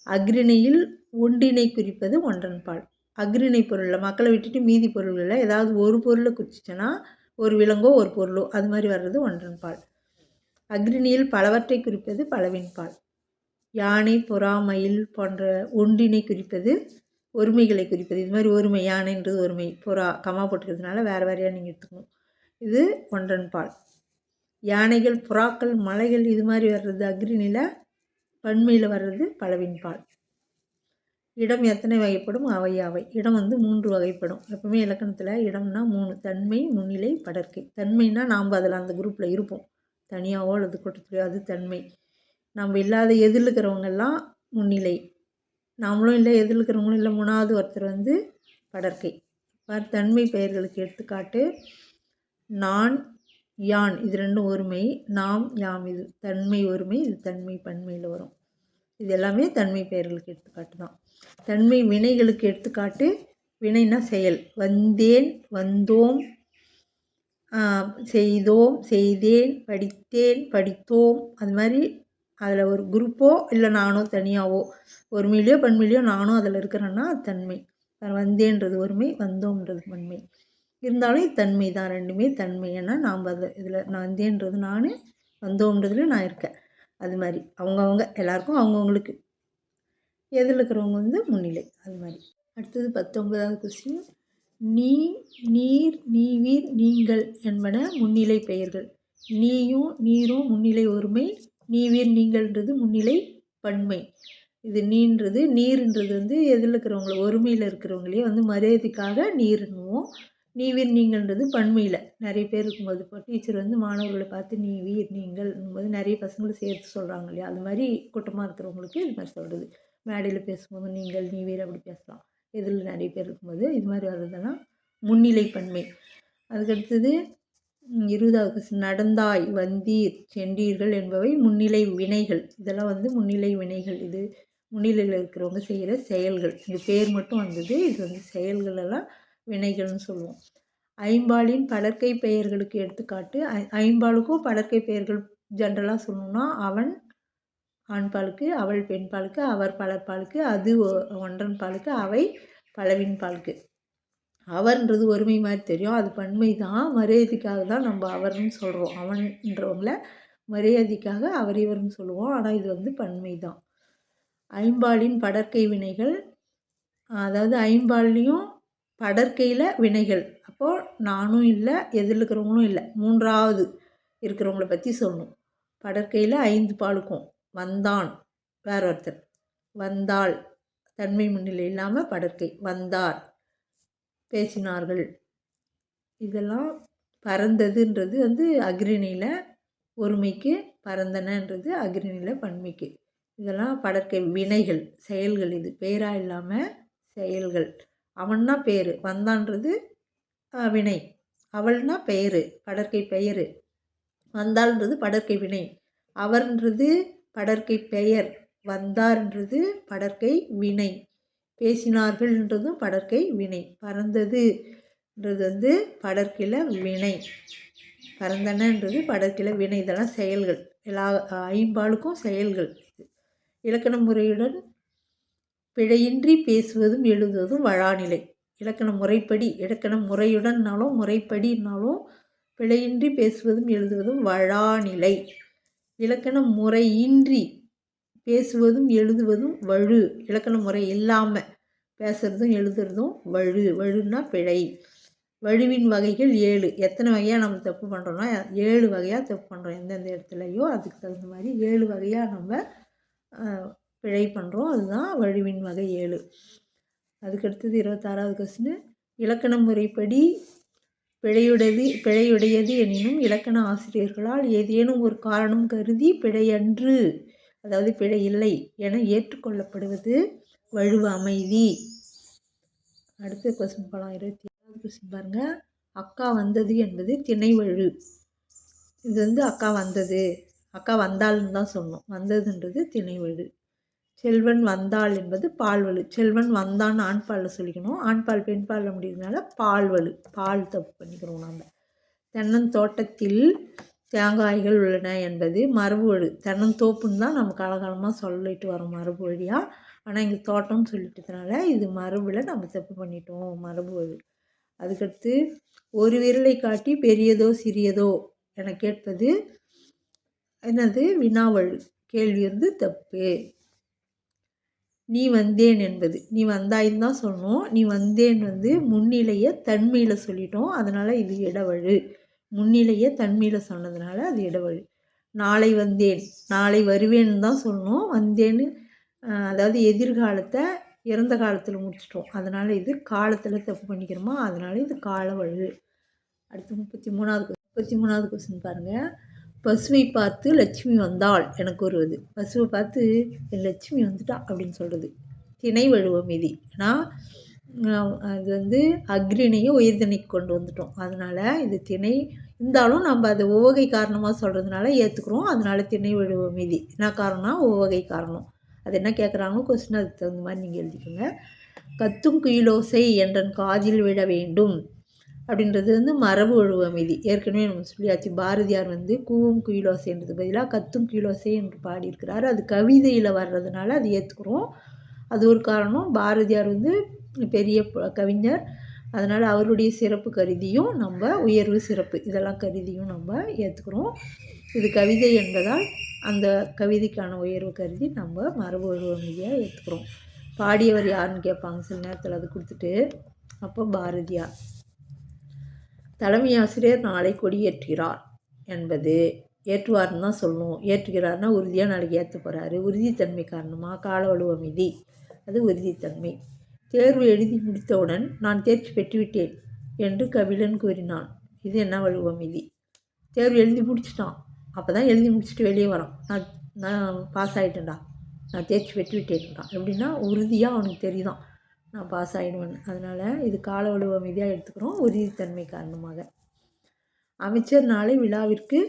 அக்ரிணையில் ஒன்றினை குறிப்பது ஒன்றன்பால். அக்ரிணை பொருளில் மக்களை விட்டுட்டு மீதி பொருள்களில் ஏதாவது ஒரு பொருளை குறிச்சிச்சுன்னா ஒரு விலங்கோ ஒரு பொருளோ அது மாதிரி வர்றது ஒன்றன்பால். அக்ரிணியில் பலவற்றை குறிப்பது பலவின்பால். யானை, புறா, மயில் போன்ற ஒன்றினை குறிப்பது ஒருமைகளை குறிப்பது. இது மாதிரி ஒருமை, யானைன்றது ஒருமை, புறா கமா போட்டுக்கிறதுனால வேறு வேறையாக நீங்கள் எடுத்துக்கணும். இது ஒன்றன்பால். யானைகள், புறாக்கள், மலைகள் இது மாதிரி வர்றது அக்ரிணியில், பன்மையில் வர்றது பலவின்பால். இடம் எத்தனை வகைப்படும்? அவை அவை. இடம் வந்து 3 வகைப்படும். எப்பவுமே இலக்கணத்தில் இடம்னா 3: தன்மை, முன்னிலை, படர்க்கை. தன்மைனா நாம் அதில் அந்த குரூப்பில் இருப்போம், தனியாவோ அல்லது கூட்டத்திலையோ, அது தன்மை. நம்ம இல்லாத எதிரில் இருக்கிறவங்கெல்லாம் முன்னிலை, நாமளும் இல்லை எதிரில் இருக்கிறவங்களும் இல்லை, 3வது ஒருத்தர் வந்து படர்க்கை. தன்மை பெயர்களுக்கு எடுத்துக்காட்டு நான், யான். இது ரெண்டும் ஒருமை. நாம், யாம் இது தன்மை ஒருமை, இது தன்மை பன்மையில் வரும். இது எல்லாமே தன்மை பெயர்களுக்கு எடுத்துக்காட்டு தான். தன்மை வினைகளுக்கு எடுத்துக்காட்டு வினைனா செயல். வந்தேன், வந்தோம், செய்தோம், செய்தேன், படித்தேன், படித்தோம். அது மாதிரி அதில் ஒரு குரூப்போ இல்லை நானோ தனியாகவோ ஒருமையிலையோ பன்மையிலையோ நானும் அதில் இருக்கிறேன்னா அது தன்மை. வந்தேன்றது ஒருமை, வந்தோம்ன்றது பன்மை. இருந்தாலும் இது தன்மை தான், ரெண்டுமே தன்மை. ஏன்னா நாம் இதில் நான் வந்தேன்றது நான், வந்தோம்ன்றதுல நான் இருக்கேன். அது மாதிரி அவங்கவுங்க எல்லாருக்கும் அவங்கவுங்களுக்கு எதில் இருக்கிறவங்க வந்து முன்னிலை. அது மாதிரி. அடுத்தது 19வது கொஸ்டின். நீ, நீர், நீவீர், நீங்கள் என்பன முன்னிலை பெயர்கள். நீயும் நீரும் முன்னிலை ஒருமை, நீவீர் நீங்கள்ன்றது முன்னிலை பன்மை. இது நீன்றது நீர்ன்றது வந்து எதில் இருக்கிறவங்கள ஒருமையில் இருக்கிறவங்களே வந்து மரியாதைக்காக நீர்னுவோம். நீவீர் நீங்கள்ன்றது பன்மையில் நிறைய பேர் இருக்கும்போது இப்போ டீச்சர் வந்து மாணவர்களை பார்த்து நீவீர் நீங்கள்ங்கும்போது நிறைய பசங்களை சேர்த்து சொல்கிறாங்க இல்லையா, அது மாதிரி கூட்டமாக இருக்கிறவங்களுக்கு இது மாதிரி சொல்கிறது. மேடையில் பேசும்போது நீங்கள் நீவீர் அப்படி பேசலாம். எதில் நிறைய பேர் இருக்கும்போது இது மாதிரி வர்றதெல்லாம் முன்னிலை பன்மை. அதுக்கடுத்தது 20வது கொஸ்டின். நடந்தாய், வந்தீர், சென்றீர்கள் என்பவை முன்னிலை வினைகள். இதெல்லாம் வந்து முன்னிலை வினைகள். இது முன்னிலையில் இருக்கிறவங்க செய்கிற செயல்கள். இது பேர் மட்டும் வந்தது, இது வந்து செயல்கள் எல்லாம் வினைகள்னு சொல்லுவோம். ஐம்பாலின் படற்கை பெயர்களுக்கு எடுத்துக்காட்டு. ஐம்பாலுக்கும் படற்கை பெயர்கள் ஜென்ரலாக சொல்லணும்னா அவன் ஆண்பாலுக்கு, அவள் பெண்பாலுக்கு, அவர் பலர்பாலுக்கு, அது ஒன்றன் பாலுக்கு, அவை பலவின் பாலுக்கு. அவர்ன்றது ஒருமை மாதிரி தெரியும், அது பன்மை தான். மரியாதைக்காக தான் நம்ம அவர்னு சொல்கிறோம். அவன்றவங்கள மரியாதைக்காக அவர் இவர்னு சொல்லுவோம். ஆனால் இது வந்து பன்மை தான். ஐம்பாலின் படற்கை வினைகள், அதாவது ஐம்பால்லையும் படற்கையில் வினைகள். அப்போது நானும் இல்லை எதில் இருக்கிறவங்களும் இல்லை, 3வது இருக்கிறவங்கள பற்றி சொல்லணும். படற்கையில் 5 பாலுக்கும் வந்தான் வேற ஒருத்தர், வந்தாள் தன்மை முன்னிலை இல்லாமல் படற்கை, வந்தார், பேசினார்கள். இதெல்லாம் பறந்ததுன்றது வந்து அக்ரிணியில் ஒருமைக்கு, பறந்தனன்றது அக்ரிணியில் பன்மைக்கு. இதெல்லாம் படற்கை வினைகள், செயல்கள். இது பேராக இல்லாமல் செயல்கள். அவன்னா பேர், வந்தான்றது வினை, அவள்னா பெயர், படற்கை பெயர், வந்தாள்ன்றது படற்கை வினை, அவர்ன்றது படற்கை பெயர், வந்தார்ன்றது படற்கை வினை, பேசினார்கள்ன்றதும் படற்கை வினை, பறந்ததுன்றது வந்து படற்கையில் வினை, பறந்தனன்றது படற்கையில் வினை. இதெல்லாம் செயல்கள். எல்லா ஐம்பாலுக்கும் செயல்கள். இலக்கண முறையுடன் பிழையின்றி பேசுவதும் எழுதுவதும் வழாநிலை. இலக்கண முறைப்படி, இலக்கண முறையுடன்னாலும் முறைப்படினாலும் பிழையின்றி பேசுவதும் எழுதுவதும் வழாநிலை. இலக்கண முறையின்றி பேசுவதும் எழுதுவதும் வழு. இலக்கண முறை இல்லாமல் பேசுகிறதும் எழுதுறதும் வழு. வழுன்னா பிழை. வழுவின் வகைகள் 7. எத்தனை வகையாக நம்ம தப்பு பண்ணுறோன்னா 7 வகையாக தப்பு பண்ணுறோம். எந்தெந்த இடத்துலையோ அதுக்கு தகுந்த மாதிரி 7 வகையாக நம்ம பிழை பண்ணுறோம். அதுதான் வழுவின் வகை 7. அதுக்கடுத்தது 26வது கொஸ்டின். இலக்கண முறைப்படி பிழையுடையது எனினும் இலக்கண ஆசிரியர்களால் ஏதேனும் ஒரு காரணம் கருதி பிழையன்று, அதாவது பிழை இல்லை என ஏற்றுக்கொள்ளப்படுவது வழுவு அமைதி. அடுத்த கொஸ்டின் போகலாம். 27வது கொஸ்டின் பாருங்கள். அக்கா வந்தது என்பது திணை வழு. இது வந்து அக்கா வந்தது, அக்கா வந்தாள்னு தான் சொல்லணும். வந்ததுன்றது திணை வழு. செல்வன் வந்தாள் என்பது பால்வழு. செல்வன் வந்தான்னு ஆண்பாலில் சொல்லிக்கணும், ஆண்பால் பெண்பாலில் முடிகிறதுனால பால்வழு. பால் தப்பு பண்ணிக்கிறோம் நாம். தென்னந்தோட்டத்தில் தேங்காய்கள் உள்ளன என்பது மரபு வழு. தென்னந்தோப்புன்னு தான் நம்ம காலகாலமாக சொல்லிட்டு வரோம் மரபு வழியாக. ஆனால் இங்கே தோட்டம்னு சொல்லிட்டதுனால இது மரபில் நம்ம தப்பு பண்ணிட்டோம், மரபு வழு. அதுக்கடுத்து ஒரு விரலை காட்டி பெரியதோ சிறியதோ என கேட்பது என்னது? வினாவழு. கேள்வி வந்து தப்பு. நீ வந்தேன் என்பது, நீ வந்தாயின்னு தான் சொல்லணும். நீ வந்தேன் வந்து முன்னிலையை தன்மையில் சொல்லிட்டோம், அதனால் இது இடவழு. முன்னிலையை தன்மையில் சொன்னதுனால அது இடவழு. நாளை வந்தேன், நாளை வருவேன்னு தான் சொல்லணும். வந்தேன்னு அதாவது எதிர்காலத்தை இறந்த காலத்தில் முடிச்சிட்டோம். அதனால் இது காலத்தில் தப்பு பண்ணிக்கிறோமா, அதனால் இது கால வழு. அடுத்து 33வது கொஸ்டின் பாருங்கள். பசுவை பார்த்து லட்சுமி வந்தாள் எனக்கு வருவது. பசுவை பார்த்து லட்சுமி வந்துட்டா அப்படின்னு சொல்கிறது திணை வழுவ மீதி. ஏன்னா அது வந்து அக்ரிணையும் உயிர்தனைக்கு கொண்டு வந்துட்டோம். அதனால் இது திணை இருந்தாலும் நம்ம அதை உவகை காரணமாக சொல்கிறதுனால ஏற்றுக்குறோம். அதனால் திணை வழுவ மீதி. என்ன காரணம்னா உவகை காரணம். அது என்ன கேட்குறாங்களோ கொஸ்டின் அதுக்கு தகுந்த மாதிரி நீங்கள் எழுதிக்கோங்க. கத்தும் குயிலோசை என்றன் காதில் விட வேண்டும் அப்படின்றது வந்து மரபு வழுவ மீதி. ஏற்கனவே நம்ம சொல்லியாச்சு. பாரதியார் வந்து கூவும் குயிலோசைன்றது பதிலாக கத்தும் குயிலோசை என்று பாடியிருக்கிறார். அது கவிதையில் வர்றதுனால அது ஏற்றுக்குறோம். அது ஒரு காரணம். பாரதியார் வந்து பெரிய கவிஞர். அதனால் அவருடைய சிறப்பு கருதியும் நம்ம உயர்வு சிறப்பு இதெல்லாம் கருதியும் நம்ம ஏற்றுக்குறோம். இது கவிதை என்பதால் அந்த கவிதைக்கான உயர்வு கருதி நம்ம மரபு வழுவ மீதியாக ஏற்றுக்குறோம். பாடியவர் யாருன்னு கேட்பாங்க சில நேரத்தில். அது கொடுத்துட்டு அப்போ பாரதியார். தலைமை ஆசிரியர் நாளை கொடியேற்றுகிறார் என்பது ஏற்றுவார்னு தான் சொல்லணும். ஏற்றுகிறார்னா உறுதியாக நாளைக்கு ஏற்ற போகிறாரு. உறுதித்தன்மை காரணமாக கால வழுவ மீதி. அது உறுதித்தன்மை. தேர்வு எழுதி முடித்தவுடன் நான் தேர்ச்சி பெற்றுவிட்டேன் என்று கபிலன் கூறினான். இது என்ன வழுவ மீதி? தேர்வு எழுதி முடிச்சிட்டான். அப்போ தான் எழுதி முடிச்சுட்டு வெளியே வரான். நான் பாஸ் ஆகிட்டேன்டா, நான் தேர்ச்சி பெற்றுவிட்டேன்டான். எப்படின்னா உறுதியாக அவனுக்கு தெரியுதான் நான் பாஸ் ஆகிடுவேன். அதனால் இது கால வழுவ மீதியாக எடுத்துக்கிறோம் உறுதித்தன்மை காரணமாக. அமைச்சர் நாளை விழாவிற்கு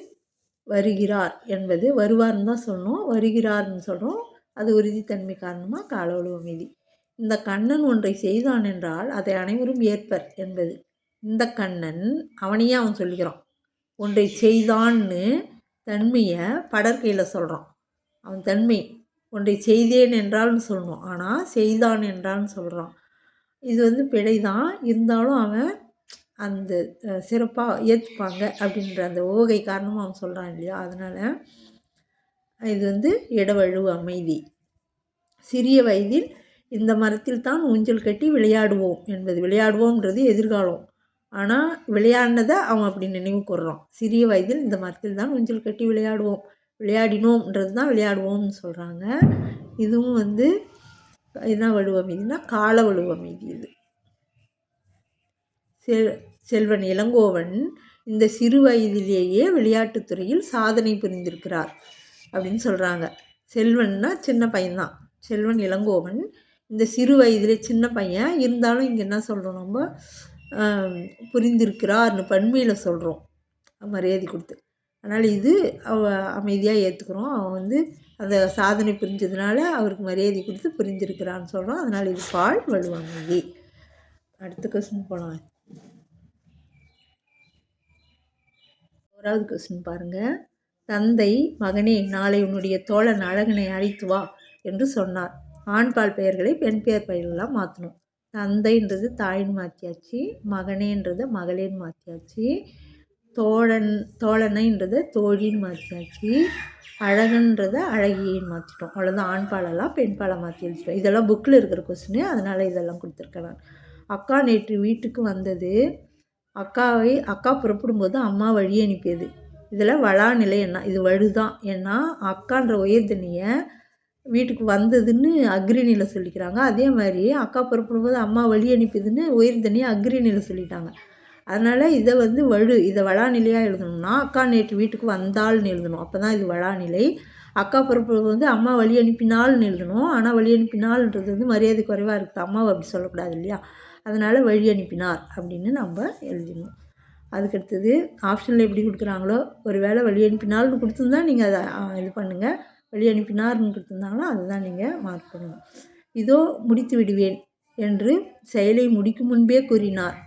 வருகிறார் என்பது வருவார்னு தான் சொல்லணும். வருகிறார்னு சொல்கிறோம். அது உறுதித்தன்மை காரணமாக கால வழுவ மீதி. இந்த கண்ணன் ஒன்றை செய்தான் என்றால் அதை அனைவரும் ஏற்பர் என்பது. இந்த கண்ணன் அவனையே அவன் சொல்லிக்கிறான். ஒன்றை செய்தான்னு தன்மையை படற்கையில் சொல்கிறான். அவன் தன்மை ஒன்றை செய்தேன் என்றால்னு சொல்லணும். ஆனால் செய்தான் என்றான்னு சொல்கிறான். இது வந்து பிழை தான். இருந்தாலும் அவன் அந்த சிறப்பாக ஏற்றுப்பாங்க அப்படின்ற அந்த ஓகை காரணமாக அவன் சொல்கிறான் இல்லையா. அதனால் இது வந்து இடவழுவு அமைதி. சிறிய வயதில் இந்த மரத்தில் தான் ஊஞ்சல் கட்டி விளையாடுவோம் என்பது. விளையாடுவோம்ன்றது எதிர்காலம். ஆனால் விளையாடினதை அவன் அப்படி நினைவு கூறுறான். சிறிய வயதில் இந்த மரத்தில் தான் ஊஞ்சல் கட்டி விளையாடுவோம், விளையாடினோம்ன்றது தான் விளையாடுவோம்னு சொல்கிறாங்க. இதுவும் வந்து என்ன வழுவ மீதினா கால வழுவ மீதி. இது செல்வன் இளங்கோவன் இந்த சிறு வயதிலேயே விளையாட்டுத்துறையில் சாதனை புரிந்திருக்கிறார் அப்படின்னு சொல்கிறாங்க. செல்வன்னா சின்ன பையன்தான். செல்வன் இளங்கோவன் இந்த சிறு வயதிலே சின்ன பையன் இருந்தாலும் இங்கே என்ன சொல்கிறோம், நம்ம புரிந்திருக்கிறார்னு பன்மையில் சொல்கிறோம் மரியாதை கொடுத்து. அதனால் இது அமைதியாக ஏற்றுக்கிறோம். அவன் வந்து அந்த சாதனை புரிஞ்சதுனால அவருக்கு மரியாதை கொடுத்து புரிஞ்சிருக்கிறான்னு சொல்கிறோம். அதனால் இது பால் வழுவ மீதி. அடுத்த கொஸ்டின் போகலாம். 1வது கொஸ்டின் பாருங்கள். தந்தை மகனே நாளை உன்னுடைய தோழன் அழகனை அழைத்து வா என்று சொன்னார். ஆண்பால் பெயர்களை பெண் பெயர் பெயர்களெலாம் மாற்றணும். தந்தைன்றது தாயின்னு மாற்றியாச்சு, மகனேன்றதை மகளேன்னு மாற்றியாச்சு, தோழனைன்றதை தோழின்னு மாற்றியாச்சு, அழகன்றதை அழகியன்னு மாற்றிட்டோம். அவ்வளோதான். ஆண்பாலெல்லாம் பெண்பாலை மாற்றி எழுதிட்டோம். இதெல்லாம் புக்கில் இருக்கிற கொஸ்டின். அதனால் இதெல்லாம் கொடுத்துருக்கேன் நான். அக்கா நேற்று வீட்டுக்கு வந்தது. அக்கா புறப்படும்போது அம்மா வழி அனுப்பியது. இதில் வளாநிலை என்ன? இது வழுதான். ஏன்னா அக்கான்ற உயர்தனியை வீட்டுக்கு வந்ததுன்னு அக்ரிணியில் சொல்லிக்கிறாங்க. அதே மாதிரி அக்கா புறப்படும்போது அம்மா வழி அனுப்பியதுன்னு உயர்தனியை அக்ரிணியில் சொல்லிட்டாங்க. அதனால் இதை வந்து இதை வளாநிலையாக எழுதணும்னா அக்கா நேற்று வீட்டுக்கு வந்தாள்னு எழுதணும். அப்போ தான் இது வளாநிலை. அக்கா புறப்படும்போது வந்து அம்மா வழி அனுப்பினாள்னு எழுதணும். ஆனால் வழி அனுப்பினாள்ன்றது வந்து மரியாதை குறைவாக இருக்குது. அம்மாவை அப்படி சொல்லக்கூடாது இல்லையா. அதனால் வழி அனுப்பினார் அப்படின்னு நம்ம எழுதிடணும். அதுக்கடுத்தது ஆப்ஷனில் எப்படி கொடுக்குறாங்களோ, ஒரு வேளை வழி அனுப்பினால்னு கொடுத்துருந்தா நீங்கள் அதை இது பண்ணுங்கள். வழி அனுப்பினார்னு கொடுத்துருந்தாங்கன்னா அதுதான் நீங்கள் மார்க் பண்ணணும். இதோ முடித்து விடுவேன் என்று செயலை முடிக்கும் முன்பே கூறினார்.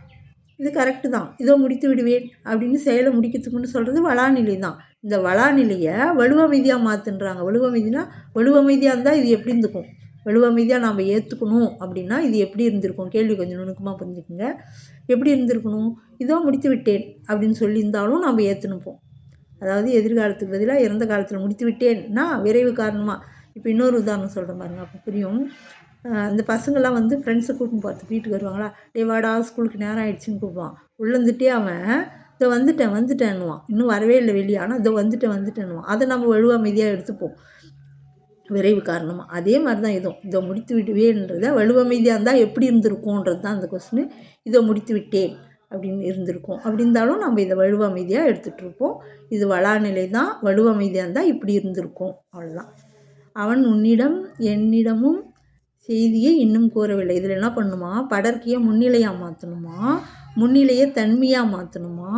இது கரெக்டு தான். இதோ முடித்து விடுவேன் அப்படின்னு செயலை முடிக்கிறதுக்கு முன்னு சொல்கிறது வளாநிலை தான். இந்த வளாநிலையை வலுவமைதியாக மாற்றுன்றாங்க. வலுவமைதியாக இருந்தால் இது எப்படி இருந்துக்கும்? வலுவமைதியாக நாம் ஏற்றுக்கணும் அப்படின்னா இது எப்படி இருந்திருக்கும்? கேள்வி கொஞ்சம் நுணுக்கமாக புரிஞ்சுக்குங்க. எப்படி இருந்திருக்கணும்? இதோ முடித்து விட்டேன் அப்படின்னு சொல்லியிருந்தாலும் நாம் ஏற்றுனுப்போம். அதாவது எதிர்காலத்துக்கு பதிலாக இறந்த காலத்தில் முடித்து விட்டேன்னா விரைவு காரணமாக. இப்போ இன்னொரு உதாரணம் சொல்கிறேன் பாருங்க, அப்போ புரியும். அந்த பசங்கள்லாம் வந்து ஃப்ரெண்ட்ஸை கூட்டின்னு போகிறதுக்கு வீட்டுக்கு வருவாங்களா, டே வாடா ஸ்கூலுக்கு நேரம் ஆகிடுச்சின்னு கூப்பிடுவான். உள்ளேருந்துட்டே அவன் இதோ வந்துட்டேன்னுவான். இன்னும் வரவே இல்லை வெளியே, ஆனால் இதோ வந்துட்டேன்னுவான். அதை நம்ம வலுவமைதியாக எடுத்துப்போம். விரைவு காரணமாக. அதே மாதிரி தான் இதுவும். இதை முடித்து விடுவேன்றத வலுவமைதியாக இருந்தால் எப்படி இருந்திருக்கும்ன்றது தான் அந்த கொஸ்டின். இதை முடித்து விட்டேன் அப்படின்னு இருந்திருக்கும். அப்படி இருந்தாலும் நம்ம இதை வலுவமைதியாக எடுத்துகிட்ருப்போம். இது வளாநிலை தான். வலுவமைதியாக இருந்தால் இப்படி இருந்திருக்கும், அவ்வளோதான். அவன் உன்னிடம் என்னிடமும் செய்தியை இன்னும் கூறவில்லை. இதில் என்ன பண்ணணுமா, படர்க்கையை முன்னிலையாக மாற்றணுமா, முன்னிலையை தன்மையாக மாற்றணுமா,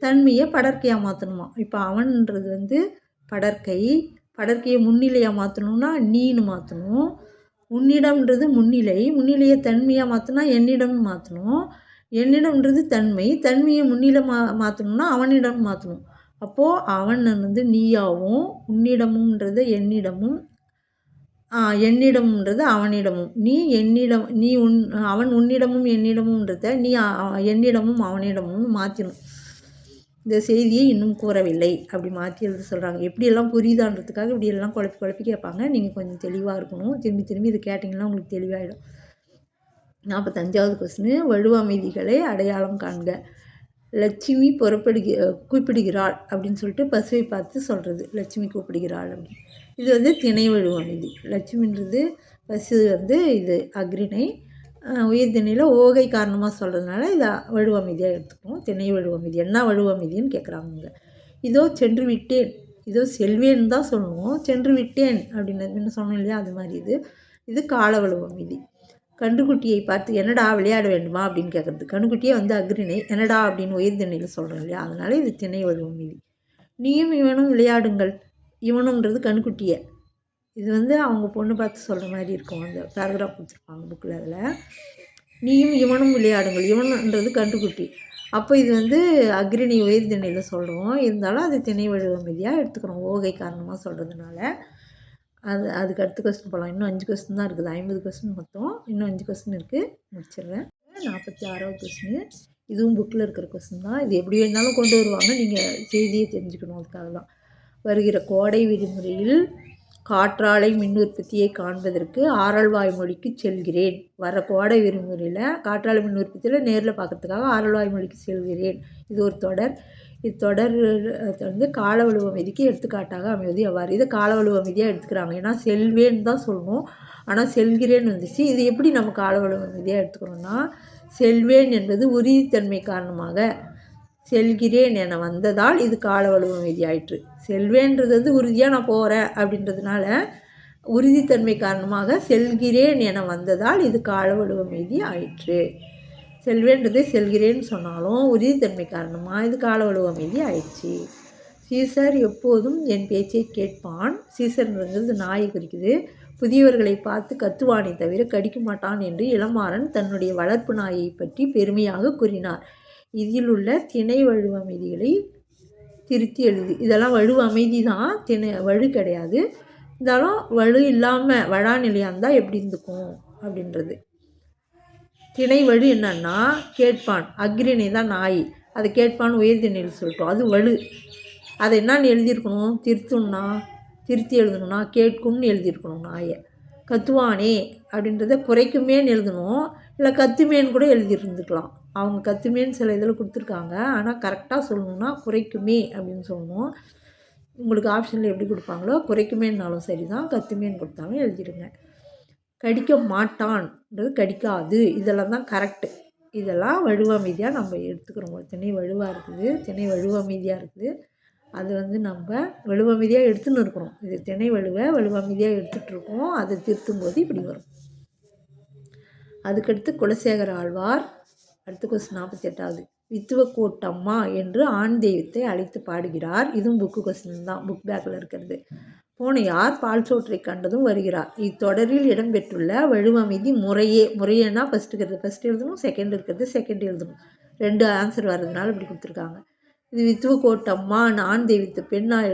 தன்மையை படர்க்கையாக மாற்றணுமா. இப்போ அவன்ன்றது வந்து படர்க்கை, படர்க்கையை முன்னிலையாக மாற்றணும்னா நீன்னு மாற்றணும். உன்னிடம்ன்றது முன்னிலை, முன்னிலையை தன்மையாக மாற்றினா என்னிடம்னு மாற்றணும். என்னிடம்ன்றது தன்மை, தன்மையை முன்னிலை மாற்றணும்னா அவனிடம் மாற்றணும். அப்போது அவன் வந்து நீயாகவும், உன்னிடமும்ன்றதை என்னிடமும், என்னிடம்ன்றது அவனிடமும், நீ என்னிடம், நீ அவன் உன்னிடமும் என்னிடமும்ன்றத நீ என்னிடமும் அவனிடமும் மாற்றணும். இந்த செய்தியை இன்னும் கூறவில்லை அப்படி மாற்றி எழுத சொல்கிறாங்க. எப்படியெல்லாம் புரியுதான்றதுக்காக இப்படியெல்லாம் குழப்பி கேட்பாங்க. நீங்கள் கொஞ்சம் தெளிவாக இருக்கணும். திரும்பி இது கேட்டிங்கன்னா உங்களுக்கு தெளிவாகிடும். 45வது கொஸ்டின், வலுவமைதிகளை அடையாளம் காண்க. லட்சுமி கூப்பிடுகிறாள் அப்படின்னு சொல்லிட்டு பசுவை பார்த்து சொல்கிறது. லட்சுமி கூப்பிடுகிறாள் அப்படின்னு. இது வந்து திணை வலுவமைதி. லட்சுமின்றது பசு வந்து இது அக்ரிணை, உயிர்திணையில் ஓகை காரணமாக சொல்கிறதுனால இதை வலுவமைதியாக எடுத்துக்கணும். திணை வலுவமைதி. என்ன வலுவமைதின்னு கேட்குறாங்க. இதோ சென்று விட்டேன், இதோ செல்வேன்னு தான் சொல்லணும். சென்று விட்டேன் அப்படின்னு சொன்னோம் இல்லையா, அது மாதிரி இது கால வலுவமைதி. கன்றுக்குட்டியை பார்த்து என்னடா விளையாட வேண்டுமா அப்படின்னு கேட்குறது. கன்றுக்குட்டியே வந்து அக்ரிணை, என்னடா அப்படின்னு உயிர்திணையில் சொல்கிறோம் இல்லையா, அதனால் இது திணை வலுவமைதி. நீயும் இவனும் விளையாடுங்கள். இவனுன்றது கன்றுக்குட்டியை, இது வந்து அவங்க பொண்ணு பார்த்து சொல்கிற மாதிரி இருக்கும். அந்த பேராகிராஃப் கொடுத்துருப்பாங்க புக்கில். அதில் நீயும் இவனும் விளையாடுங்கள், இவனுன்றது கன்றுக்குட்டி. அப்போ இது வந்து அக்ரிணை உயிர்திணையில் சொல்கிறோம். இருந்தாலும் அது திணை வலுவமைதியாக எடுத்துக்கிறோம், ஓகை காரணமாக சொல்கிறதுனால. அதுக்கு அடுத்த கொஸ்டின் போகலாம். இன்னும் 5 கொஸ்டின் தான் இருக்குது. 50 கொஸ்டின் மொத்தம். இன்னும் 5 கொஸ்டின் இருக்குது, முடிச்சிடுறேன். 46வது கொஸ்டின். இதுவும் புக்கில் இருக்கிற கொஸ்டின் தான். இது எப்படி வேணாலும் கொண்டு வருவாங்க, நீங்கள் செய்தியை தெரிஞ்சுக்கணும். அதுக்காக தான். வருகிற கோடை விடுமுறையில் காற்றாலை மின் உற்பத்தியை காண்பதற்கு ஆரல்வாய் மொழிக்கு செல்கிறேன். வர கோடை விடுமுறையில் காற்றாலை மின் உற்பத்தியில் நேரில் பார்க்கறதுக்காக ஆரல்வாய் மொழிக்கு செல்கிறேன். இது ஒரு தொடர். இத்தொடர் வந்து கால வலுவமைதிக்கு எடுத்துக்காட்டாக அமைவது எவ்வாறு. இதை கால வலுவமைதியாக எடுத்துக்கிறாங்க. ஏன்னா செல்வேன்னு தான் சொல்லணும், ஆனால் செல்கிறேன்னு வந்துச்சு. இது எப்படி நம்ம கால வலுவமைதியாக எடுத்துக்கிறோம்னா, செல்வேன் என்பது உறுதித்தன்மை காரணமாக செல்கிறேன் என வந்ததால் இது கால வலுவமைதி ஆயிற்று. செல்வேன்றது வந்து உறுதியாக நான் போகிறேன் அப்படின்றதுனால உறுதித்தன்மை காரணமாக செல்கிறேன் என வந்ததால் இது கால வலுவமைதி ஆயிற்று. செல்வேன்றதை செல்கிறேன்னு சொன்னாலும் உறுதித்தன்மை காரணமாக இது கால வலுவமைதி ஆயிடுச்சு. சீசர் எப்போதும் என் பேச்சை கேட்பான். சீசர்ன்றது நாயை குறிக்குது. புதியவர்களை பார்த்து கத்துவானை தவிர கடிக்க மாட்டான் என்று இளமாறன் தன்னுடைய வளர்ப்பு நாயை பற்றி பெருமையாக கூறினார். இதில் உள்ள திணை வலுவமைதிகளை திருத்தி எழுது. இதெல்லாம் வலுவமைதி தான், வலு கிடையாது. இருந்தாலும் வலு இல்லாமல் வளாநிலையாக இருந்தால் எப்படி இருந்துக்கும் அப்படின்றது. திணை வலு என்னன்னா கேட்பான், அக்ரிணை தான் நாய், அதை கேட்பான் உயர்திணையில் சொல்லிட்டோம், அது வலு. அதை என்னன்னு எழுதியிருக்கணும், திருத்தி எழுதணும்னா கேட்கும்னு எழுதியிருக்கணும் நாயை. கத்துவானே அப்படின்றத குறைக்குமேன்னு எழுதணும், இல்லை கத்துமேன்னு கூட எழுதியிருந்துக்கலாம். அவங்க கத்துமேன்னு சில இதில் கொடுத்துருக்காங்க, ஆனால் கரெக்டாக சொல்லணுன்னா குறைக்குமே அப்படின்னு சொல்லணும். உங்களுக்கு ஆப்ஷனில் எப்படி கொடுப்பாங்களோ குறைக்குமேன்னாலும் சரி தான், கத்துமேன்னு கொடுத்தாலும் எழுதிடுங்க. கடிக்க மாட்டான்ன்றது கடிக்காது, இதெல்லாம் தான் கரெக்டு. இதெல்லாம் வலுவமைதியாக நம்ம எடுத்துக்கிறோம். திணை வலுவாக இருக்குது, திணை வலுவமைதியாக இருக்குது. அது வந்து நம்ம வலுவமைதியாக எடுத்துன்னு இருக்கிறோம். இது திணை வலுவமைதியாக எடுத்துகிட்ருக்கோம். அதை திருத்தும் போது இப்படி வரும். அதுக்கடுத்து குலசேகர ஆழ்வார். அடுத்த கொஸ்டின் 48வது. வித்துவக்கோட்டம்மா என்று ஆண் தெய்வத்தை அழைத்து பாடுகிறார். இதுவும் புக்கு கொஸ்டின் தான், புக் பேக்கில் இருக்கிறது. பூனையார் பால் சோற்றை கண்டதும் வருகிறார். இத்தொடரில் இடம்பெற்றுள்ள வலுவமைதி முறையேனா ஃபஸ்ட்டு எழுதணும், செகண்ட் எழுதணும். 2 ஆன்சர் வர்றதுனால இப்படி கொடுத்துருக்காங்க. இது வித்துவக்கோட்டம்மா ஆண் தெய்வத்தை பெண்ணாக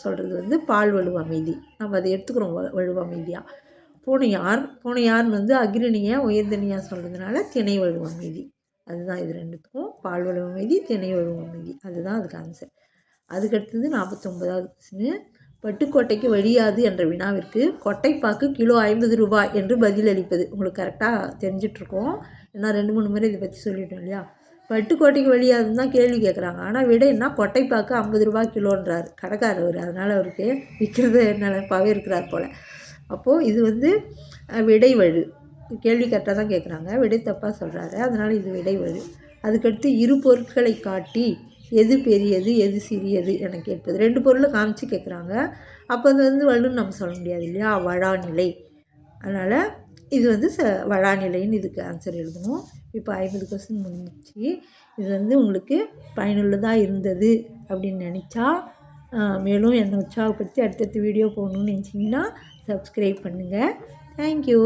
சொல்கிறது வந்து பால் வலுவமைதி. நம்ம அதை எடுத்துக்கிறோம் வலுவமைதியாக. பூனையார்னு வந்து அக்ரிணியை உயர்தனியாக சொல்கிறதுனால திணை வலுவமைதி. அதுதான் இது ரெண்டுத்துக்கும், பால் வலுவமைதி, திணை வலுவமைதி. அதுதான் அதுக்கு ஆன்சர். அதுக்கடுத்தது 49வது கொஸ்டின். பட்டுக்கோட்டைக்கு வழியாது என்ற வினாவிற்கு கொட்டைப்பாக்கு கிலோ 50 ரூபாய் என்று பதிலளிப்பது. உங்களுக்கு கரெக்டாக தெரிஞ்சிட்ருக்கோம், ஏன்னா 2-3 முறை இதை பற்றி சொல்லிட்டோம் இல்லையா. பட்டுக்கோட்டைக்கு வழியாதுன்னு தான் கேள்வி கேட்குறாங்க, ஆனால் விட என்ன, கொட்டைப்பாக்கு 50 ரூபாய் கிலோன்றார் கடைக்காரவர். அதனால் அவருக்கு விற்கிறது நினைப்பாகவே இருக்கிறார் போல். அப்போது இது வந்து விடைவழு. கேள்வி கரெக்டாக தான் கேட்குறாங்க, விடை தப்பாக சொல்கிறாரு, அதனால் இது விடைவழு. அதுக்கடுத்து இரு பொருட்களை காட்டி எது பெரியது எது சிறியது என கேட்பது. 2 பொருளை காமிச்சு கேட்குறாங்க. அப்போ அது வந்து வழுன்னு நம்ம சொல்ல முடியாது இல்லையா, வழாநிலை. அதனால் இது வந்து வழாநிலைன்னு இதுக்கு ஆன்சர் எழுதணும். இப்போ 50 கொஸ்டின் முடிஞ்சிச்சு. இது வந்து உங்களுக்கு பயனுள்ளதாக இருந்தது அப்படின்னு நினச்சா, மேலும் என்னை உற்சாகப்படுத்தி அடுத்தடுத்து வீடியோ போடணுன்னு நினச்சிங்கன்னா சப்ஸ்கிரைப் பண்ணுங்கள். தேங்க்யூ.